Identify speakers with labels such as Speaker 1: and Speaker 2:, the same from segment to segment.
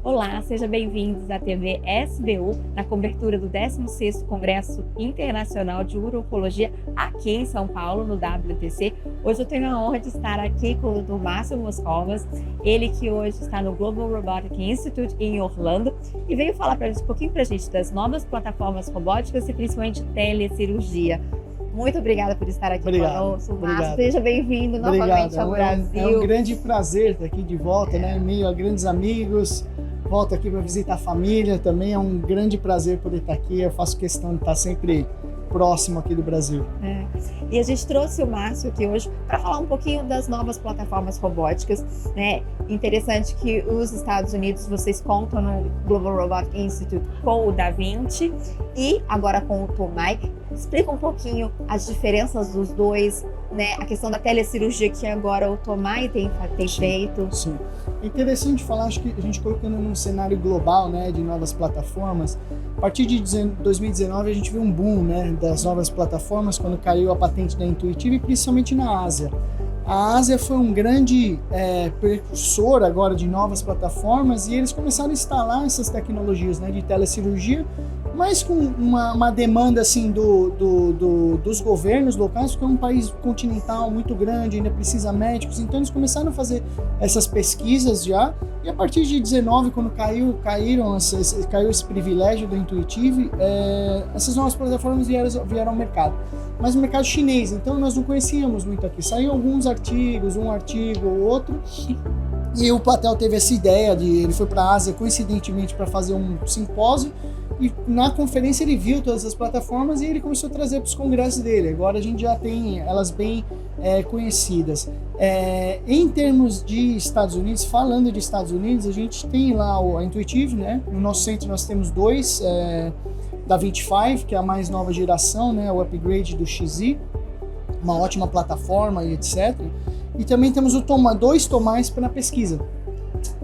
Speaker 1: Olá, sejam bem-vindos à TV SBU, na cobertura do 16º Congresso Internacional de Urologia aqui em São Paulo, no WTC. Hoje eu tenho a honra de estar aqui com o Dr. Márcio Moscovas, ele que hoje está no Global Robotic Institute em Orlando e veio falar um pouquinho para a gente das novas plataformas robóticas e principalmente telecirurgia. Muito obrigada por estar aqui conosco, Márcio. Seja bem-vindo novamente ao Brasil.
Speaker 2: É um grande prazer estar aqui de volta, né? Em meio a grandes amigos. Volto aqui para visitar a família também. É um grande prazer poder estar aqui. Eu faço questão de estar sempre próximo aqui do Brasil.
Speaker 1: E a gente trouxe o Márcio aqui hoje para falar um pouquinho das novas plataformas robóticas, né? Interessante que os Estados Unidos, vocês contam no Global Robotic Institute com o Da Vinci e agora com o Tomai. Explica um pouquinho as diferenças dos dois, né? A questão da telecirurgia que agora o Tomai tem feito.
Speaker 2: Sim. É interessante falar, acho que a gente colocando num cenário global, né, de novas plataformas, a partir de 2019 a gente viu um boom, né, das novas plataformas quando caiu a patente da Intuitive e principalmente na Ásia. A Ásia foi um grande precursor agora de novas plataformas e eles começaram a instalar essas tecnologias, né, de telecirurgia, mas com uma demanda assim dos governos locais, porque é um país continental muito grande, ainda precisa médicos, então eles começaram a fazer essas pesquisas já, e a partir de 19, quando caiu esse privilégio da Intuitive, essas novas plataformas vieram ao mercado. Mas no mercado chinês, então nós não conhecíamos muito aqui. Saíram alguns artigos, um artigo ou outro, e o Patel teve essa ideia ele foi para a Ásia coincidentemente para fazer um simpósio, e na conferência ele viu todas as plataformas e ele começou a trazer para os congressos dele. Agora a gente já tem elas bem conhecidas. Em termos de Estados Unidos, falando de Estados Unidos, a gente tem lá a Intuitive, né? No nosso centro nós temos dois, da 25, que é a mais nova geração, né? O upgrade do XZ, uma ótima plataforma e etc. E também temos dois Tomais para pesquisa.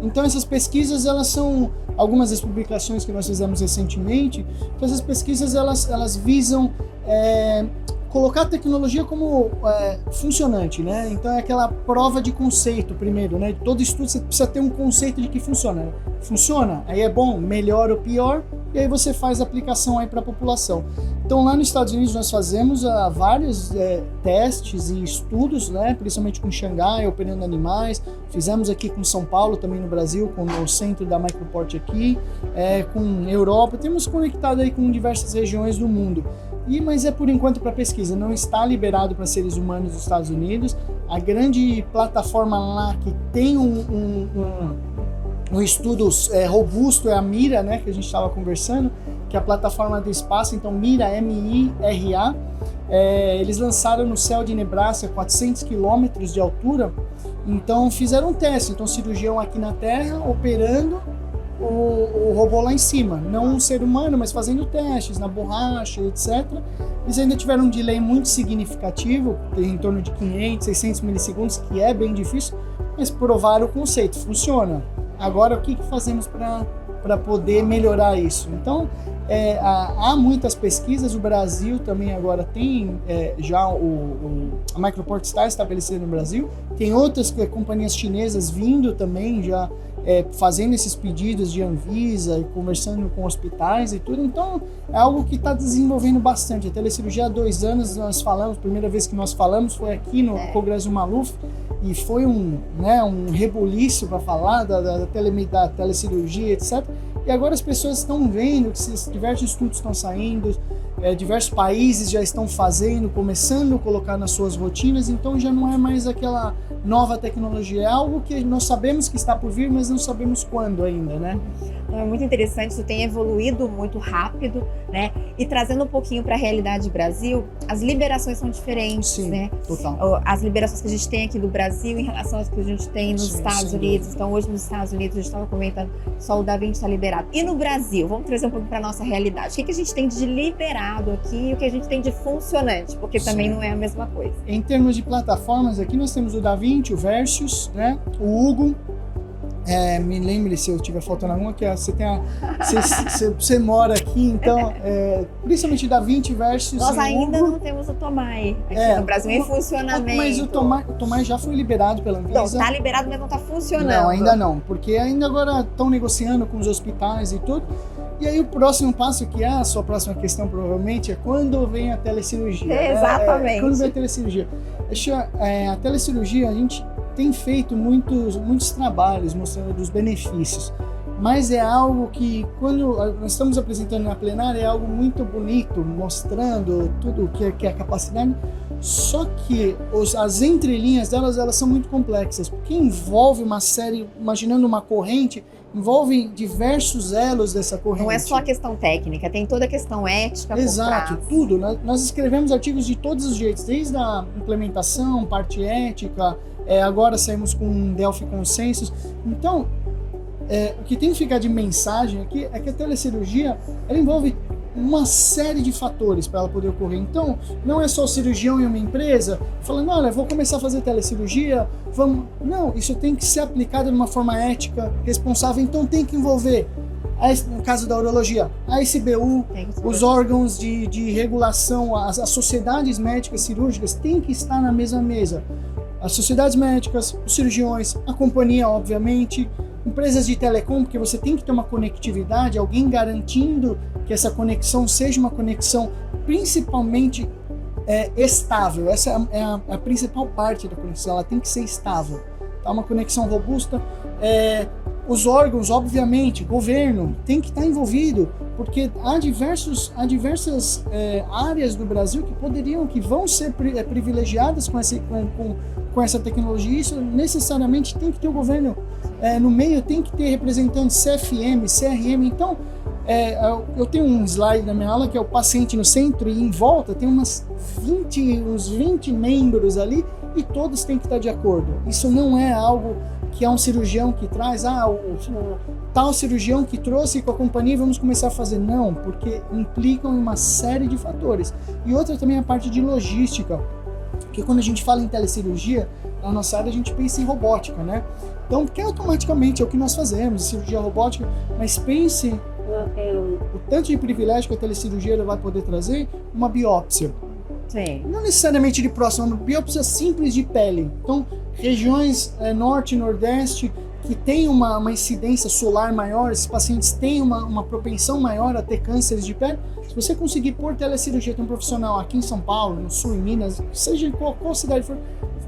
Speaker 2: Então essas pesquisas, elas são algumas das publicações que nós fizemos recentemente. Então essas pesquisas elas visam colocar a tecnologia como funcionante, né? Então é aquela prova de conceito primeiro, né? Todo estudo você precisa ter um conceito de que funciona. Funciona, aí é bom, melhor ou pior, e aí você faz a aplicação aí para a população. Então lá nos Estados Unidos nós fazemos vários testes e estudos, né? Principalmente com Xangai, operando animais. Fizemos aqui com São Paulo, também no Brasil, com o centro da Microport aqui, com Europa. Temos conectado aí com diversas regiões do mundo. Mas é por enquanto para pesquisa, não está liberado para seres humanos dos Estados Unidos. A grande plataforma lá que tem um estudo robusto é a Mira, né, que a gente estava conversando, que é a plataforma do espaço, então Mira, M-I-R-A. Eles lançaram no céu de Nebraska, 400 quilômetros de altura, então fizeram um teste, então cirurgião aqui na Terra, operando o robô lá em cima, não um ser humano, mas fazendo testes na borracha, etc. Eles ainda tiveram um delay muito significativo, em torno de 500, 600 milissegundos, que é bem difícil, mas provaram o conceito, funciona. Agora, o que fazemos para poder melhorar isso? Então, há muitas pesquisas, o Brasil também agora tem já a Microport está estabelecida no Brasil, tem outras companhias chinesas vindo também já fazendo esses pedidos de Anvisa e conversando com hospitais e tudo, então é algo que está desenvolvendo bastante. A telecirurgia há 2 anos nós falamos, a primeira vez que nós falamos foi aqui no Congresso do Maluf, e foi um rebuliço para falar da telecirurgia, etc. E agora as pessoas estão vendo que diversos estudos estão saindo, diversos países já estão fazendo, começando a colocar nas suas rotinas, então já não é mais aquela nova tecnologia, é algo que nós sabemos que está por vir, mas não sabemos quando ainda, né?
Speaker 1: É muito interessante, isso tem evoluído muito rápido, né? E trazendo um pouquinho para a realidade do Brasil, as liberações são diferentes,
Speaker 2: sim,
Speaker 1: né?
Speaker 2: Total.
Speaker 1: As liberações que a gente tem aqui do Brasil em relação às que a gente tem nos Estados Unidos. Então hoje nos Estados Unidos, a gente estava comentando, só o Da Vinci está liberado. E no Brasil, vamos trazer um pouco para a nossa realidade. O que a gente tem de liberado aqui e o que a gente tem de funcionante? Porque também não é a mesma coisa.
Speaker 2: Em termos de plataformas, aqui nós temos o Da Vinci, o Versus, né? O Hugo, Me lembre se eu estiver faltando alguma, que você mora aqui, então, principalmente da Vinci versus...
Speaker 1: Nós ainda não temos o Tomai aqui no Brasil em funcionamento.
Speaker 2: Mas o Tomai já foi liberado pela Anvisa.
Speaker 1: Não, está liberado, mas não está funcionando.
Speaker 2: Não, ainda não, porque ainda agora estão negociando com os hospitais e tudo. E aí o próximo passo, que é a sua próxima questão provavelmente, é quando vem a telecirurgia.
Speaker 1: Exatamente.
Speaker 2: Quando vem a telecirurgia. A telecirurgia, a gente tem feito muitos trabalhos mostrando os benefícios, mas é algo que, quando nós estamos apresentando na plenária, é algo muito bonito, mostrando tudo que é a capacidade, só que as entrelinhas delas, elas são muito complexas, porque envolve uma série, imaginando uma corrente, envolve diversos elos dessa corrente.
Speaker 1: Não é só a questão técnica, tem toda a questão ética por
Speaker 2: Exato,
Speaker 1: trás.
Speaker 2: tudo. Nós escrevemos artigos de todos os jeitos, desde a implementação, parte ética, agora saímos com um Delphi Consensus. Então, o que tem que ficar de mensagem aqui é que a telecirurgia, ela envolve uma série de fatores para ela poder ocorrer. Então, não é só o cirurgião em uma empresa falando, olha, vou começar a fazer telecirurgia, vamos... Não, isso tem que ser aplicado de uma forma ética, responsável. Então, tem que envolver, no caso da urologia, a SBU, os órgãos de regulação, as sociedades médicas cirúrgicas têm que estar na mesma mesa. As sociedades médicas, os cirurgiões, a companhia, obviamente, empresas de telecom, porque você tem que ter uma conectividade, alguém garantindo que essa conexão seja uma conexão principalmente estável. Essa é a principal parte da conexão, ela tem que ser estável. Tá? Uma conexão robusta. Os órgãos, obviamente, governo, tem que estar envolvido, porque há diversas áreas do Brasil que vão ser privilegiadas com essa tecnologia. Isso necessariamente tem que ter o governo no meio, tem que ter representantes CFM, CRM. Então, eu tenho um slide na minha aula que é o paciente no centro, e em volta tem uns 20 membros ali, e todos têm que estar de acordo. Isso não é algo que é um cirurgião que traz, o tal cirurgião que trouxe com a companhia, vamos começar a fazer. Não, porque implicam em uma série de fatores. E outra também é a parte de logística, porque quando a gente fala em telecirurgia, na nossa área a gente pensa em robótica, né? Então, porque automaticamente é o que nós fazemos, cirurgia robótica, mas pense o tanto de privilégio que a telecirurgia vai poder trazer, uma biópsia.
Speaker 1: Sim.
Speaker 2: Não necessariamente de próxima, uma biópsia simples de pele. Então, regiões norte e nordeste que tem uma incidência solar maior, esses pacientes têm uma propensão maior a ter cânceres de pele. Se você conseguir pôr telecirurgia, tem um profissional aqui em São Paulo, no sul, em Minas, seja em qual cidade for,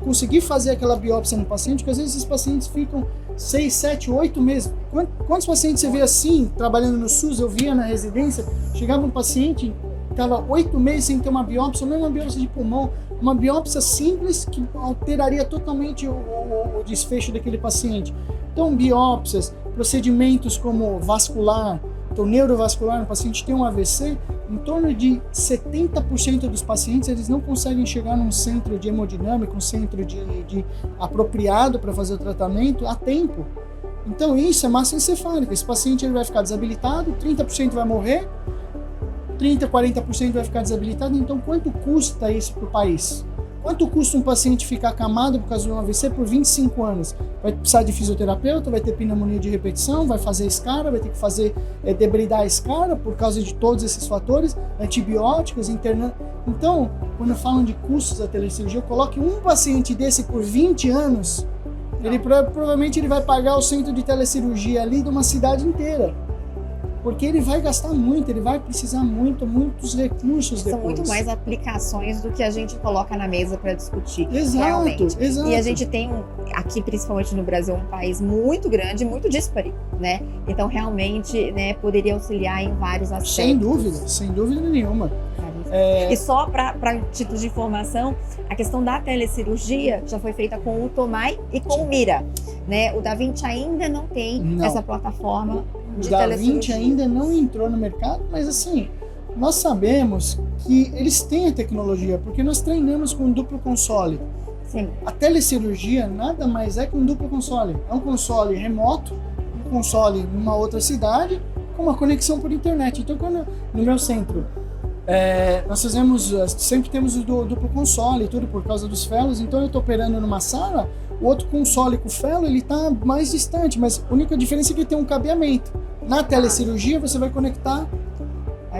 Speaker 2: conseguir fazer aquela biópsia no paciente, porque às vezes esses pacientes ficam 6, 7, 8 meses. Quantos pacientes você vê assim, trabalhando no SUS? Eu via na residência, chegava um paciente, estava 8 meses sem ter uma biópsia, não é uma biópsia de pulmão, uma biópsia simples que alteraria totalmente o desfecho daquele paciente. Então, biópsias, procedimentos como vascular, então neurovascular, o paciente tem um AVC, em torno de 70% dos pacientes eles não conseguem chegar num centro de hemodinâmica, um centro de apropriado para fazer o tratamento a tempo. Então isso é massa encefálica, esse paciente ele vai ficar desabilitado, 30% vai morrer, 30%, 40% vai ficar desabilitado. Então quanto custa isso para o país? Quanto custa um paciente ficar acamado por causa de um AVC por 25 anos? Vai precisar de fisioterapeuta, vai ter pneumonia de repetição, vai fazer escara, vai ter que fazer debridar a escara por causa de todos esses fatores, antibióticos, Então, quando falam de custos da telecirurgia, eu coloque um paciente desse por 20 anos, ele provavelmente ele vai pagar o centro de telecirurgia ali de uma cidade inteira. Porque ele vai gastar muito, ele vai precisar muitos recursos depois.
Speaker 1: São muito mais aplicações do que a gente coloca na mesa para discutir.
Speaker 2: Exato,
Speaker 1: realmente.
Speaker 2: exato.
Speaker 1: E a gente tem, aqui principalmente no Brasil, um país muito grande, muito disparo, né? Então realmente, né, poderia auxiliar em vários aspectos.
Speaker 2: Sem dúvida nenhuma.
Speaker 1: E só para títulos de informação, a questão da telecirurgia já foi feita com o Tomai e com o Mira, né? O Da Vinci ainda não tem essa plataforma de
Speaker 2: Da
Speaker 1: telecirurgia.
Speaker 2: Vinci ainda não entrou no mercado, mas assim, nós sabemos que eles têm a tecnologia, porque nós treinamos com um duplo console.
Speaker 1: Sim.
Speaker 2: A telecirurgia nada mais é que um duplo console. É um console remoto, um console numa outra cidade, com uma conexão por internet. Então, quando no meu centro, nós sempre temos o duplo console e tudo por causa dos fellows, então eu estou operando numa sala, O outro com solo e com fellow, ele está mais distante, mas a única diferença é que tem um cabeamento. Na telecirurgia, você vai conectar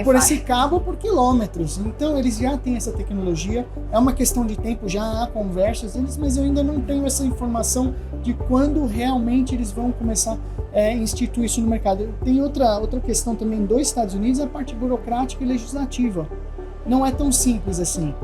Speaker 2: por esse cabo por quilômetros. Então, eles já têm essa tecnologia. É uma questão de tempo, já há conversas deles, mas eu ainda não tenho essa informação de quando realmente eles vão começar a instituir isso no mercado. Tem outra questão também dos Estados Unidos, a parte burocrática e legislativa. Não é tão simples assim.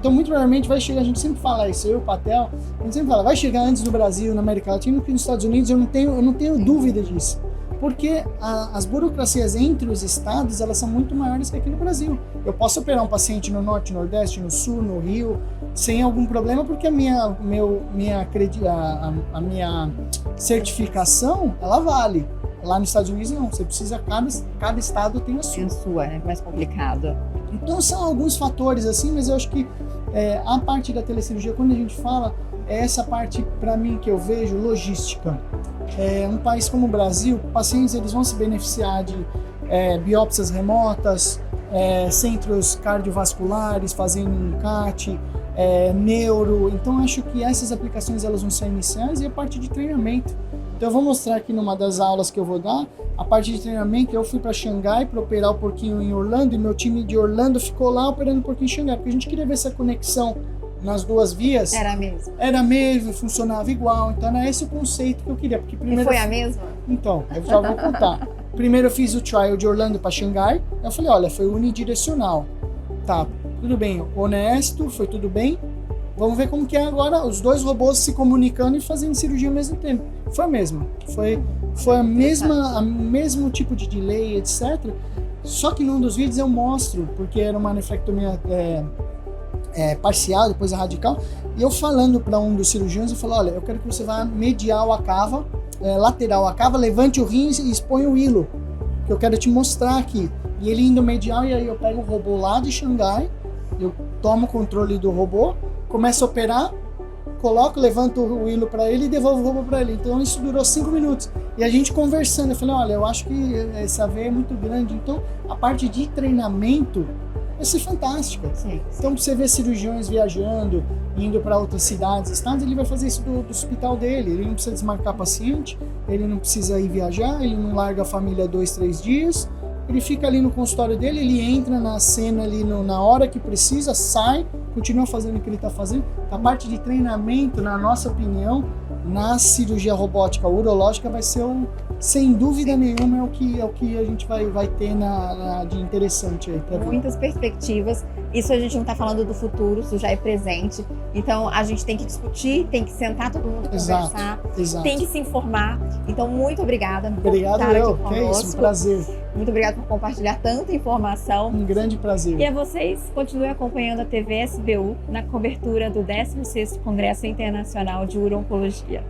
Speaker 2: Então, muito provavelmente vai chegar, a gente sempre fala isso, eu, Patel, a gente sempre fala, vai chegar antes no Brasil, na América Latina, que nos Estados Unidos, eu não tenho dúvida disso. Porque as burocracias entre os estados, elas são muito maiores que aqui no Brasil. Eu posso operar um paciente no Norte, Nordeste, no Sul, no Rio, sem algum problema, porque a minha certificação, ela vale. Lá nos Estados Unidos, não. Você precisa, cada estado tem a sua.
Speaker 1: Tem a sua, é mais complicado.
Speaker 2: Então, são alguns fatores, assim, mas eu acho que a parte da telecirurgia, quando a gente fala, é essa parte, para mim, que eu vejo, logística. Um país como o Brasil, pacientes eles vão se beneficiar de biópsias remotas, centros cardiovasculares fazendo um CAT, neuro. Então, acho que essas aplicações elas vão ser iniciais e a parte de treinamento. Então, eu vou mostrar aqui numa das aulas que eu vou dar, a parte de treinamento. Eu fui para Xangai para operar o porquinho em Orlando e meu time de Orlando ficou lá operando o porquinho em Xangai, porque a gente queria ver essa conexão nas duas vias.
Speaker 1: Era mesmo?
Speaker 2: Era mesmo, funcionava igual. Então era esse o conceito que eu queria. Porque primeiro
Speaker 1: e foi a mesma?
Speaker 2: Então, eu já vou contar. Primeiro eu fiz o trial de Orlando para Xangai. Eu falei, olha, foi unidirecional. Tá, tudo bem, honesto, foi tudo bem. Vamos ver como que é agora os dois robôs se comunicando e fazendo cirurgia ao mesmo tempo. Foi a mesma. Foi o mesmo tipo de delay, etc. Só que num dos vídeos eu mostro, porque era uma nefrectomia parcial, depois a radical, e eu falando para um dos cirurgiões, eu falo, olha, eu quero que você vá medial a cava, lateral a cava, levante o rim e exponha o hilo, que eu quero te mostrar aqui. E ele indo medial, e aí eu pego o robô lá de Xangai, eu tomo o controle do robô, começo a operar, coloco, levanto o hilo para ele e devolvo o robô para ele. Então isso durou 5 minutos. E a gente conversando, eu falei, olha, eu acho que essa veia é muito grande, então a parte de treinamento vai ser fantástica.
Speaker 1: Sim.
Speaker 2: Então, você vê cirurgiões viajando, indo para outras cidades, estados, ele vai fazer isso do hospital dele. Ele não precisa desmarcar paciente, ele não precisa ir viajar, ele não larga a família 2, 3 dias. Ele fica ali no consultório dele, ele entra na cena ali na hora que precisa, sai, continua fazendo o que ele está fazendo. A parte de treinamento, na nossa opinião, na cirurgia robótica urológica vai ser, sem dúvida nenhuma, é o que a gente vai ter de interessante aí.
Speaker 1: Muitas perspectivas. Isso a gente não está falando do futuro, isso já é presente. Então a gente tem que discutir, tem que sentar todo mundo, conversar, tem que se informar. Então, muito obrigada por estar aqui conosco.
Speaker 2: Que é isso, um prazer.
Speaker 1: Muito obrigada por compartilhar tanta informação.
Speaker 2: Um grande prazer.
Speaker 1: E a vocês, continuem acompanhando a TV SBU na cobertura do 16º Congresso Internacional de Urologia.